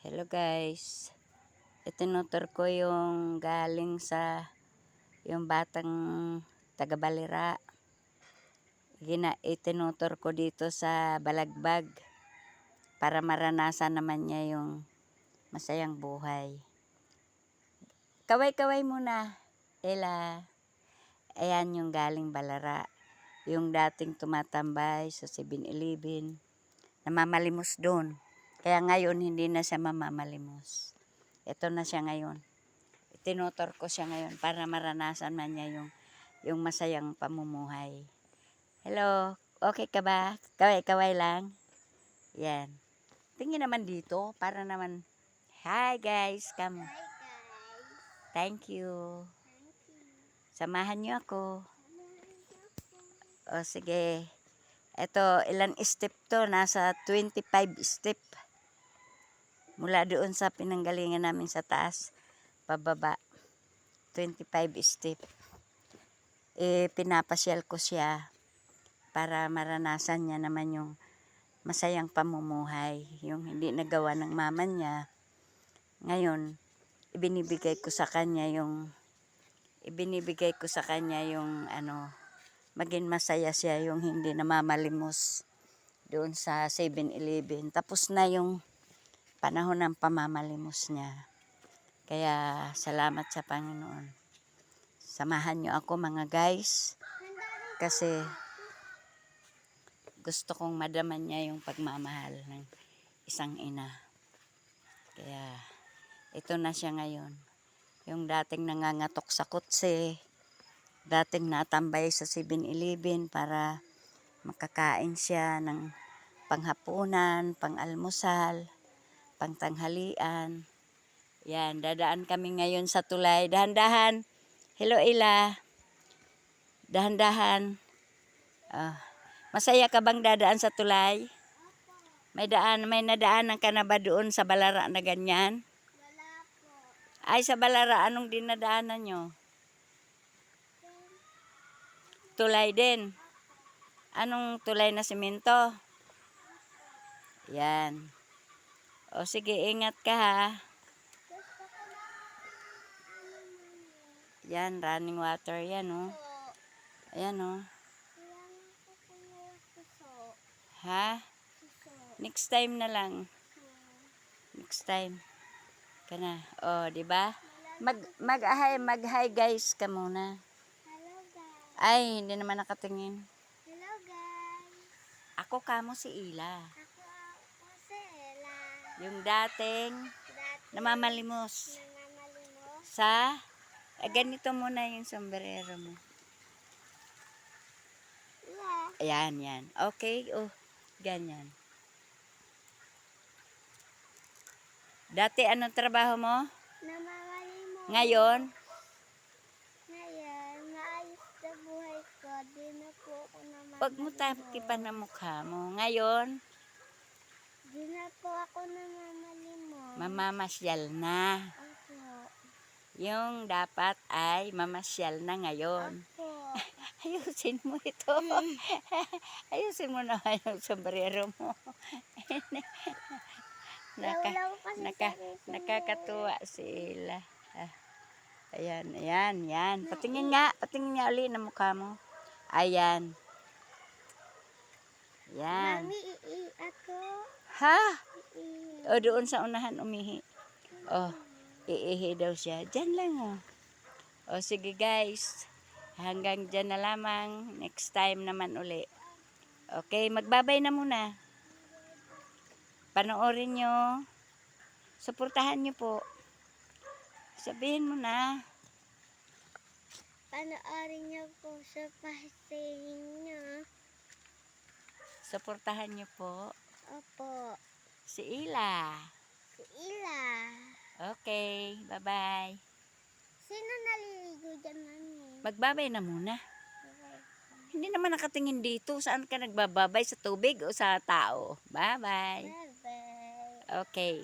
Hello guys, itinutur ko yung galing sa yung batang taga-Balira. Itinutur ko dito sa Balagbag para maranasan naman niya yung masayang buhay. Kaway-kaway muna, Ella. Ayan yung galing Balara. Yung dating tumatambay sa 7-Eleven, namamalimos doon. Kaya ngayon hindi na siya mamamalimos. Ito na siya ngayon. Tinutor ko siya ngayon para maranasan man niya yung masayang pamumuhay. Hello, okay ka ba? Kaway-kaway lang. Yan. Tingin naman dito para naman. Hi guys, come. Hi guys. Thank you. Thank you. Samahan niyo ako. Samahan O sige. Ito, ilan step to? Nasa 25 step. Mula doon sa pinanggalingan namin sa taas, pababa. 25 step. Pinapasyal ko siya para maranasan niya naman yung masayang pamumuhay. Yung hindi nagawa ng mama niya. Ngayon, ibinibigay ko sa kanya yung maging masaya siya, yung hindi namamalimos doon sa 7-Eleven. Tapos na yung panahon ng pamamalimos niya. Kaya salamat sa Panginoon. Samahan niyo ako mga guys. Kasi gusto kong madaman niya yung pagmamahal ng isang ina. Kaya ito na siya ngayon. Yung dating nangangatok sa kutse, dating natambay sa 7-Eleven para makakain siya ng panghapunan, pang-almusal, pangtanghalian. Yan, dadaan kami ngayon sa tulay. Dahan-dahan. Hello, Ila. Dahan-dahan. Masaya ka bang dadaan sa tulay? May nadaanan ka na ba doon sa Balara na ganyan? Wala po. Ay, sa Balara, anong dinadaanan nyo? Tulay din. Anong tulay na simento? Yan. O sige, ingat ka ha. Yan, running water yan, oh. Ayan, oh. Ha? Next time na lang. Next time. Kana. Oh, di ba? Mag-hi guys ka muna. Hello guys. Ay, hindi naman nakatingin. Hello guys. Ako kamo si Ila. Ako si Ella. Yung dating namamalimos. Namamalimos. Ganito muna yung sombrero mo. Yeah. Ayan, yan. Okay, oh. Ganyan. Dati, anong trabaho mo? Namamalimos. Ngayon? Ngayon, maayos na buhay ko. Di na po ako namamalimos. Huwag mo takipan ang mukha mo. Ngayon, Di na po ako namamalimos. mamamasyal na. Opo. Yung dapat ay mamasyal na ngayon. Opo. Ayusin mo ito. Ayusin mo naman yung sombrero mo. Lawlaw kasi Nakakatuwa si Ila. Ayan, ayan, yan. Patingin nga uli ng mukha mo. Ayan. Yan. Mami, ako. Ha? O, doon sa unahan umihi. O, iihi daw siya. Diyan lang, o. O, sige guys. Hanggang dyan na lamang. Next time naman uli. Okay, magbabay na muna. Panoorin nyo. Suportahan nyo po. Sabihin mo na. Panoorin niyo po sa pasing niyo. Suportahan nyo po. Opo. Si Ila. Si Ila. Okay, bye-bye. Sino naliligo dyan, Mami? Magbabay na muna. Hindi naman nakatingin dito. Saan ka nagbababay? Sa tubig o sa tao? Bye-bye. Bye-bye. Okay.